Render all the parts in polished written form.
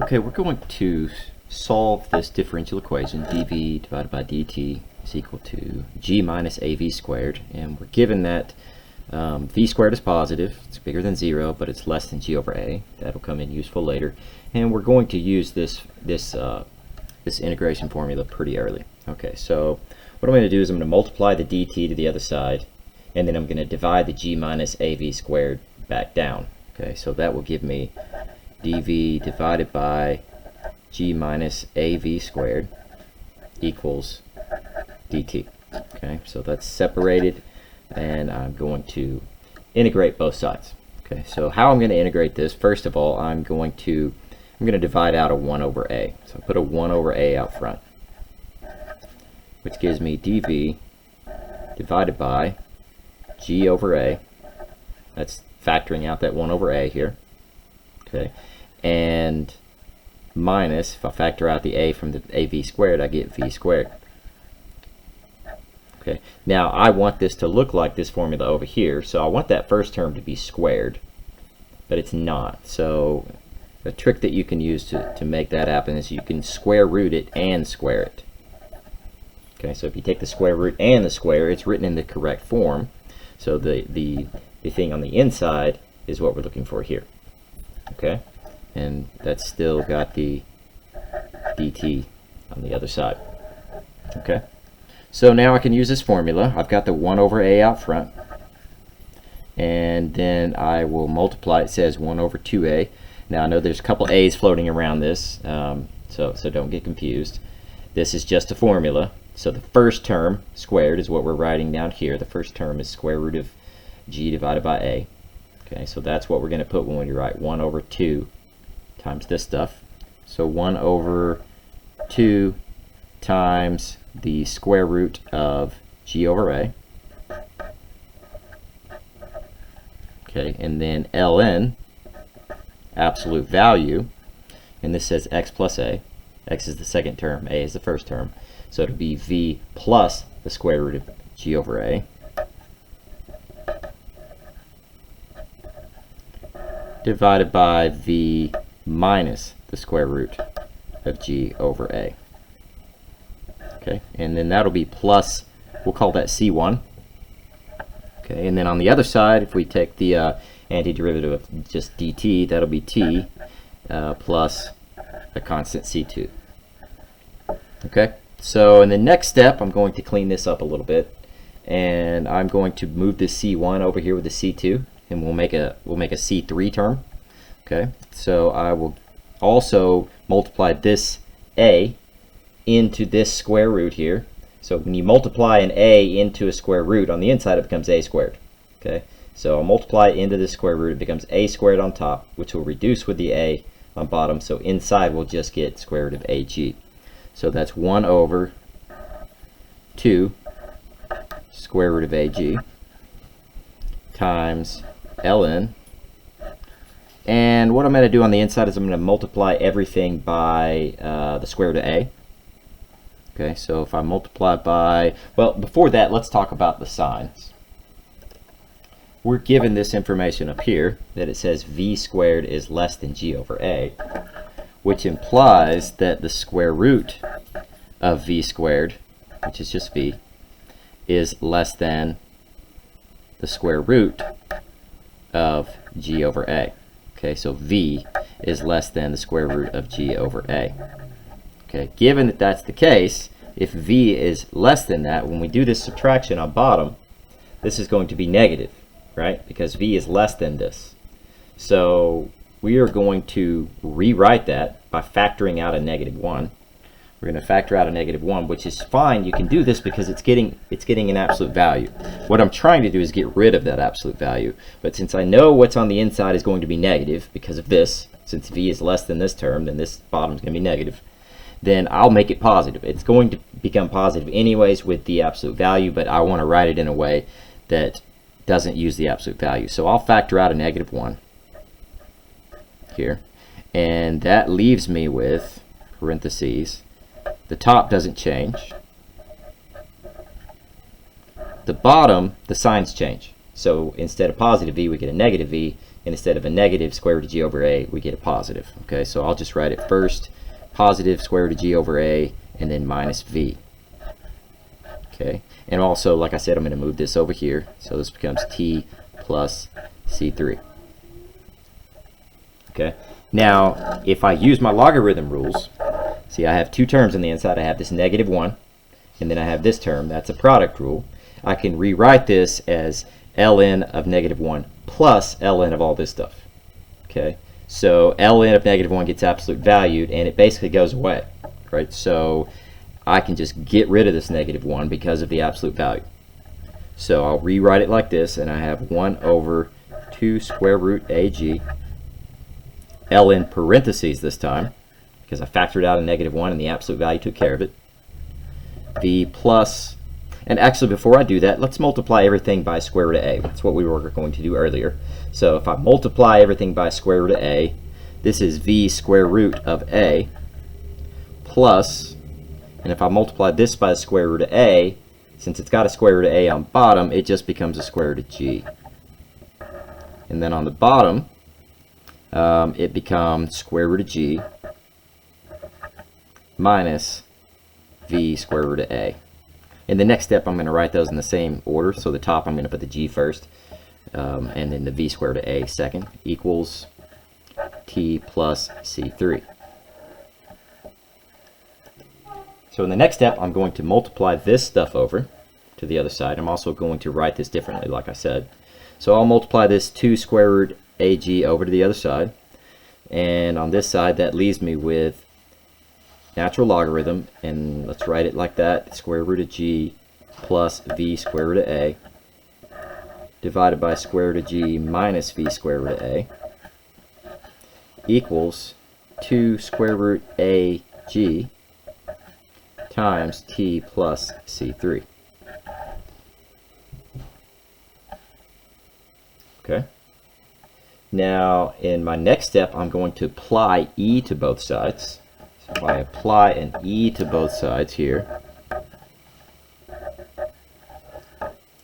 Okay, we're going to solve this differential equation, dv divided by dt is equal to g minus av squared, and we're given that v squared is positive, it's bigger than 0, but it's less than g over a. That'll come in useful later, and we're going to use this integration formula pretty early. Okay, so what I'm going to do is I'm going to multiply the dt to the other side, and then I'm going to divide the g minus av squared back down. Okay, so that will give me dv divided by g minus av squared equals dt. Okay, so that's separated, and I'm going to integrate both sides. Okay, so how I'm going to integrate this, first of all, I'm going to divide out a 1 over a. So I put a 1 over a out front, which gives me dv divided by g over a. That's factoring out that 1 over a here. Okay, and minus, if I factor out the a from the av squared, I get v squared. Okay, now I want this to look like this formula over here, so I want that first term to be squared, but it's not. So the trick that you can use to make that happen is you can square root it and square it. Okay, so if you take the square root and the square, it's written in the correct form. So the thing on the inside is what we're looking for here. Okay, and that's still got the dt on the other side. Okay, so now I can use this formula. I've got the 1 over a out front, and then I will multiply. It says 1 over 2a. Now I know there's a couple a's floating around this, so don't get confused. This is just a formula. So the first term squared is what we're writing down here. The first term is square root of g divided by a. Okay, so that's what we're going to put when we write 1 over 2 times this stuff. So 1 over 2 times the square root of g over a. Okay, and then ln, absolute value, and this says x plus a. X is the second term, a is the first term. So it'll be v plus the square root of g over a. Divided by v minus the square root of g over a. Okay, and then that'll be plus, we'll call that c1. Okay, and then on the other side, if we take the antiderivative of just dt, that'll be t plus a constant c2. Okay, so in the next step, I'm going to clean this up a little bit, and I'm going to move this c1 over here with the c2, and we'll make a c3 term. Okay, so I will also multiply this a into this square root here. So when you multiply an a into a square root, on the inside it becomes a squared. Okay, so I'll multiply it into the square root, it becomes a squared on top, which will reduce with the a on bottom, so inside we'll just get square root of ag. So that's 1 over 2 square root of ag times ln. And what I'm going to do on the inside is I'm going to multiply everything by the square root of a. Okay, so if I multiply by, well, before that, let's talk about the signs. We're given this information up here that it says v squared is less than g over a, which implies that the square root of v squared, which is just v, is less than the square root of g over a. Okay, so v is less than the square root of g over a. Okay, given that that's the case, if v is less than that, when we do this subtraction on bottom, this is going to be negative, right? Because v is less than this. So we are going to rewrite that by factoring out a -1. We're going to factor out a -1, which is fine. You can do this because it's getting an absolute value. What I'm trying to do is get rid of that absolute value. But since I know what's on the inside is going to be negative because of this, since v is less than this term, then this bottom is going to be negative, then I'll make it positive. It's going to become positive anyways with the absolute value, but I want to write it in a way that doesn't use the absolute value. So I'll factor out a -1 here, and that leaves me with parentheses. The top doesn't change. The bottom, the signs change. So instead of positive v, we get a negative v, and instead of a negative square root of g over a, we get a positive. Okay, so I'll just write it first, positive square root of g over a, and then minus v. Okay, and also, like I said, I'm going to move this over here, so this becomes t plus c3. Okay, now if I use my logarithm rules, see, I have two terms on the inside. I have this negative 1, and then I have this term. That's a product rule. I can rewrite this as ln of negative 1 plus ln of all this stuff. Okay, so ln of negative 1 gets absolute valued, and it basically goes away, right? So I can just get rid of this negative 1 because of the absolute value. So I'll rewrite it like this, and I have 1 over 2 square root ag, ln parentheses this time, because I factored out a negative 1 and the absolute value took care of it, v plus, and actually before I do that, let's multiply everything by square root of a. That's what we were going to do earlier. So if I multiply everything by square root of a, this is v square root of a plus, and if I multiply this by the square root of a, since it's got a square root of a on bottom, it just becomes a square root of g. And then on the bottom, it becomes square root of g minus v square root of a. In the next step, I'm going to write those in the same order. So the top, I'm going to put the g first, and then the v squared of a second, equals t plus c3. So in the next step, I'm going to multiply this stuff over to the other side. I'm also going to write this differently, like I said. So I'll multiply this 2 square root ag over to the other side. And on this side, that leaves me with natural logarithm, and let's write it like that, square root of g plus v square root of a divided by square root of g minus v square root of a equals 2 square root ag times t plus c3. Okay. Now, in my next step, I'm going to apply e to both sides. So if I apply an e to both sides here,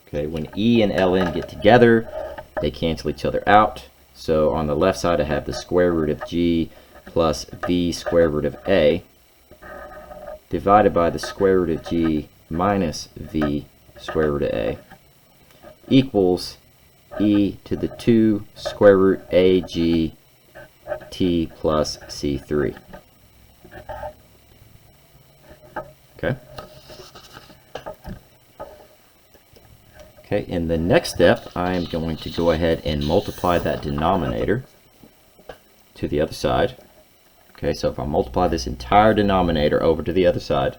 okay, when e and ln get together, they cancel each other out. So on the left side, I have the square root of g plus v square root of a divided by the square root of g minus v square root of a equals e to the 2 square root ag t plus c3. Okay. Okay, in the next step, I'm going to go ahead and multiply that denominator to the other side. Okay, so if I multiply this entire denominator over to the other side,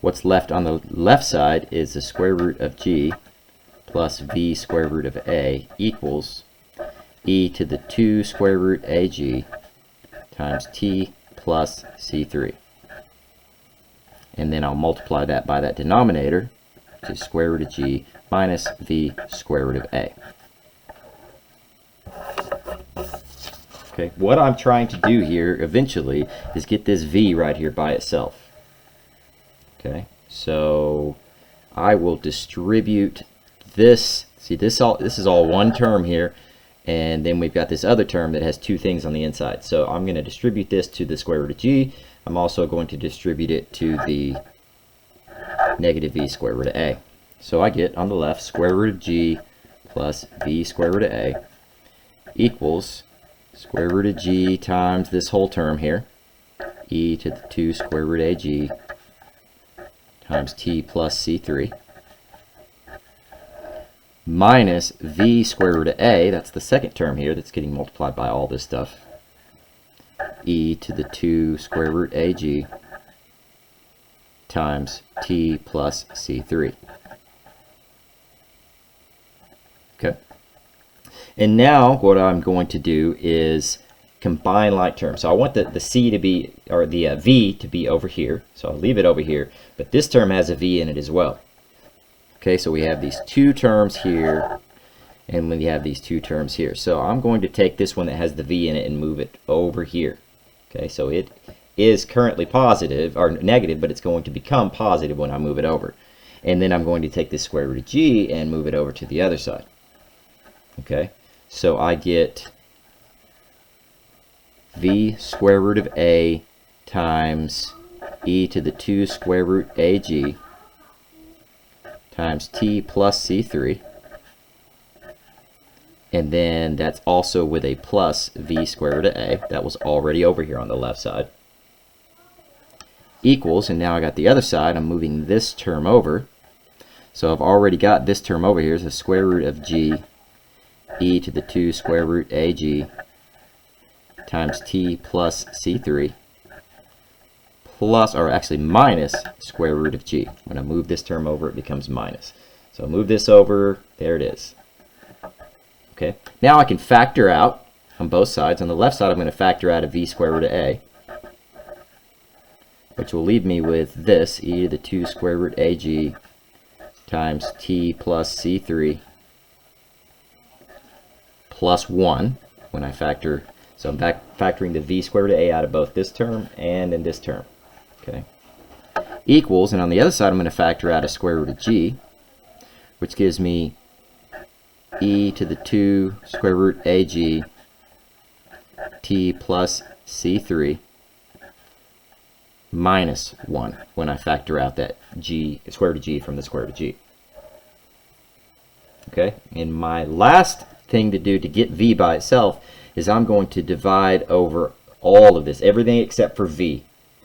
what's left on the left side is the square root of g plus v square root of a equals e to the 2 square root ag times t plus c3. And then I'll multiply that by that denominator, which is square root of g minus v square root of a. Okay, what I'm trying to do here eventually is get this v right here by itself. Okay, so I will distribute this. See, this is all one term here, and then we've got this other term that has two things on the inside. So I'm going to distribute this to the square root of g. I'm also going to distribute it to the negative v square root of a. So I get on the left square root of g plus v square root of a equals square root of g times this whole term here, e to the 2 square root ag times t plus c3, minus v square root of a, that's the second term here that's getting multiplied by all this stuff, e to the 2 square root ag times t plus c3. Okay. And now what I'm going to do is combine like terms. So I want the c to be, or the v to be over here. So I'll leave it over here. But this term has a v in it as well. Okay, so we have these two terms here, and we have these two terms here. So I'm going to take this one that has the v in it and move it over here. Okay, so it is currently positive, or negative, but it's going to become positive when I move it over. And then I'm going to take this square root of g and move it over to the other side. Okay, so I get v square root of a times e to the 2 square root ag times t plus c3. And then that's also with a plus v square root of a. That was already over here on the left side. Equals, and now I got the other side. I'm moving this term over. So I've already got this term over here. It's the square root of g e to the 2 square root ag times t plus c3 plus, or actually minus, square root of g. When I move this term over, it becomes minus. So I move this over. There it is. Okay, now I can factor out on both sides. On the left side, I'm going to factor out a v square root of a, which will leave me with this, e to the 2 square root ag times t plus c3 plus 1 when I factor. So I'm factoring the v square root of a out of both this term and in this term. Okay, equals, and on the other side, I'm going to factor out a square root of g, which gives me e to the 2 square root ag t plus c3 minus 1 when I factor out that g, square root of g from the square root of g. Okay, and my last thing to do to get v by itself is I'm going to divide over all of this. Everything except for v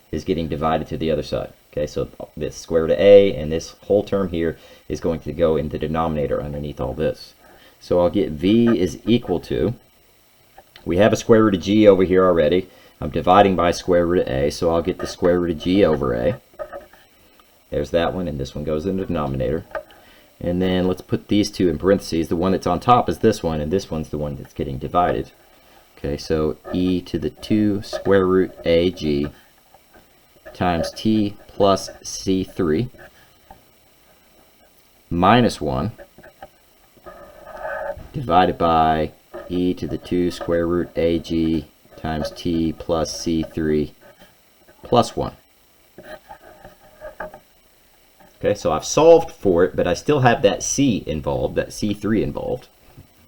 is getting divided to the other side. Okay, so this square root of a and this whole term here is going to go in the denominator underneath all this. So I'll get v is equal to, we have a square root of g over here already. I'm dividing by square root of a, so I'll get the square root of g over a. There's that one, and this one goes in the denominator. And then let's put these two in parentheses. The one that's on top is this one, and this one's the one that's getting divided. Okay, so e to the 2 square root ag times t plus c3 minus 1 divided by e to the 2 square root ag times t plus c3 plus 1. Okay, so I've solved for it, but I still have that c involved, that c3 involved.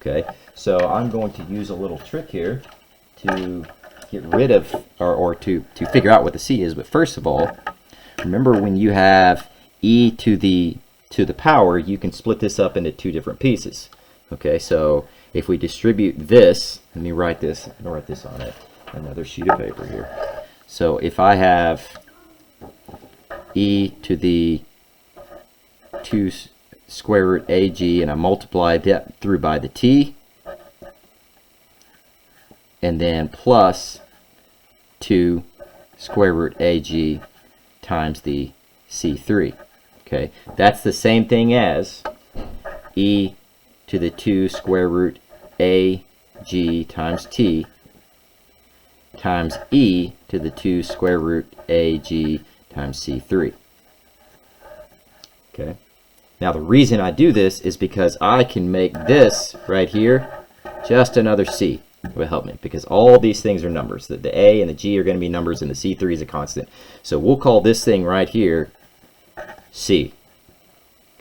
Okay, so I'm going to use a little trick here to get rid of, or to figure out what the c is. But first of all, remember when you have e to the power, you can split this up into two different pieces. Okay, so if we distribute this, let me write this, I'm going to write this on another sheet of paper here. So if I have e to the 2 square root ag and I multiply that through by the t, and then plus 2 square root ag times the c3. Okay, that's the same thing as e to the 2 square root ag times t times e to the 2 square root ag times c3. Okay, now the reason I do this is because I can make this right here just another c. It will help me because all these things are numbers. The a and the g are going to be numbers, and the c3 is a constant. So we'll call this thing right here c.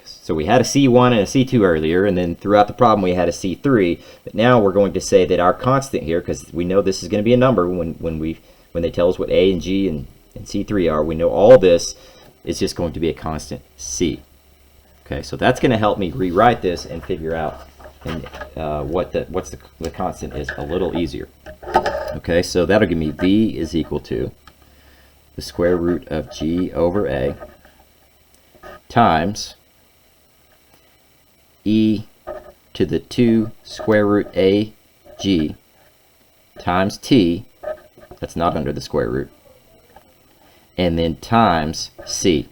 So we had a c1 and a c2 earlier, and then throughout the problem we had a c3. But now we're going to say that our constant here, because we know this is going to be a number when they tell us what a and g and c3 are, we know all this is just going to be a constant c. Okay, so that's going to help me rewrite this and figure out what the constant is a little easier. Okay, so that'll give me v is equal to the square root of g over a times e to the 2 square root ag times t, that's not under the square root, and then times c.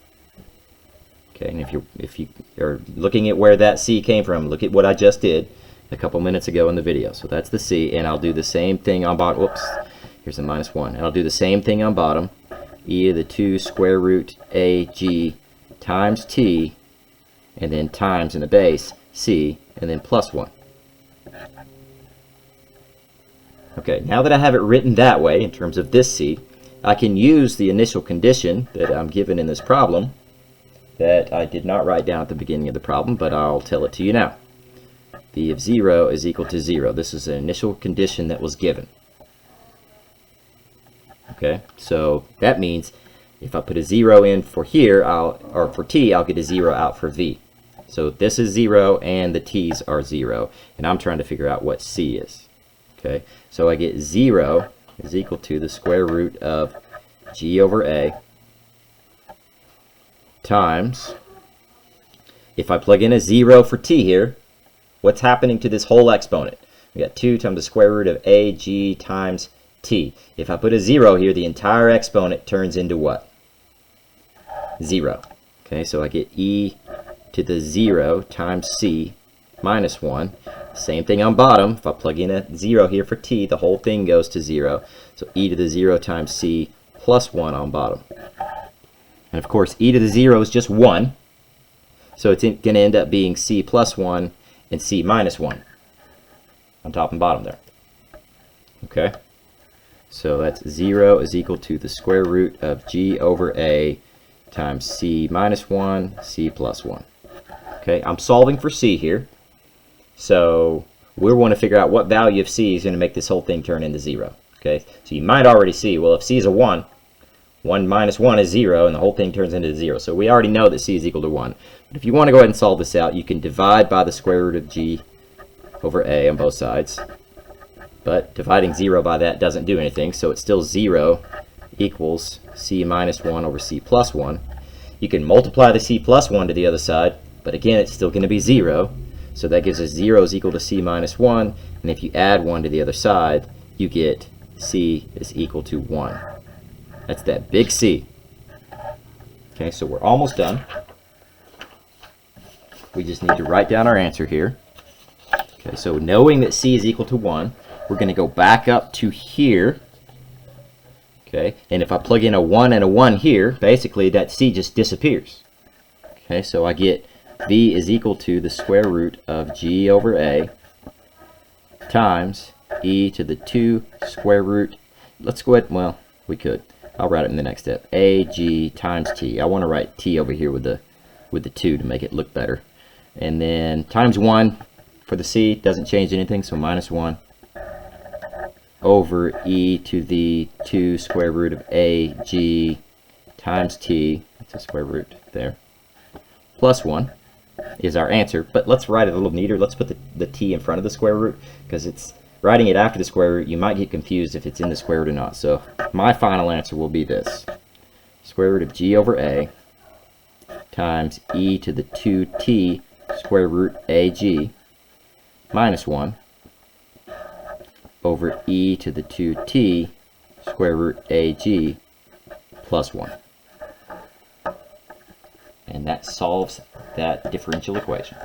Okay, and if you are looking at where that c came from, look at what I just did a couple minutes ago in the video. So that's the c, and I'll do the same thing on bottom. Whoops, here's a minus 1. And I'll do the same thing on bottom. E to the 2 square root ag times t, and then times in the base c, and then plus 1. Okay, now that I have it written that way in terms of this c, I can use the initial condition that I'm given in this problem that I did not write down at the beginning of the problem, but I'll tell it to you now. v of 0 is equal to 0. This is an initial condition that was given. Okay, so that means if I put a 0 in for here, or for t, I'll get a 0 out for v. So this is 0 and the t's are 0, and I'm trying to figure out what c is. Okay, so I get 0 is equal to the square root of g over a times, if I plug in a 0 for t here, what's happening to this whole exponent? We got 2 times the square root of a g times t. If I put a 0 here, the entire exponent turns into what? 0. Okay, so I get e to the 0 times c minus 1. Same thing on bottom. If I plug in a 0 here for t, the whole thing goes to 0. So e to the 0 times c plus 1 on bottom. And of course, e to the 0 is just 1. So it's going to end up being c plus 1 and c minus 1 on top and bottom there. Okay? So that's 0 is equal to the square root of g over a times c minus 1, c plus 1. Okay, I'm solving for c here. So we want to figure out what value of c is going to make this whole thing turn into 0. Okay, so you might already see, well, if c is a 1, 1 minus 1 is 0, and the whole thing turns into 0. So we already know that c is equal to 1. But if you want to go ahead and solve this out, you can divide by the square root of g over a on both sides. But dividing 0 by that doesn't do anything, so it's still 0 equals c minus 1 over c plus 1. You can multiply the c plus 1 to the other side, but again, it's still going to be 0. So that gives us 0 is equal to c minus 1, and if you add 1 to the other side, you get c is equal to 1. That's that big C. Okay, so we're almost done. We just need to write down our answer here. Okay, so knowing that c is equal to 1, we're going to go back up to here. Okay, and if I plug in a 1 and a 1 here, basically that c just disappears. Okay, so I get v is equal to the square root of g over a times e to the 2 square root. Let's go ahead, well, we could. I'll write it in the next step. A g times t. I want to write t over here with the 2 to make it look better. And then times 1 for the c doesn't change anything, so minus 1 over e to the 2 square root of a g times t. That's a square root there. Plus 1 is our answer. But let's write it a little neater. Let's put the t in front of the square root, because it's writing it after the square root, you might get confused if it's in the square root or not. So my final answer will be this. Square root of g over a times e to the 2t square root ag minus 1 over e to the 2t square root ag plus 1. And that solves that differential equation.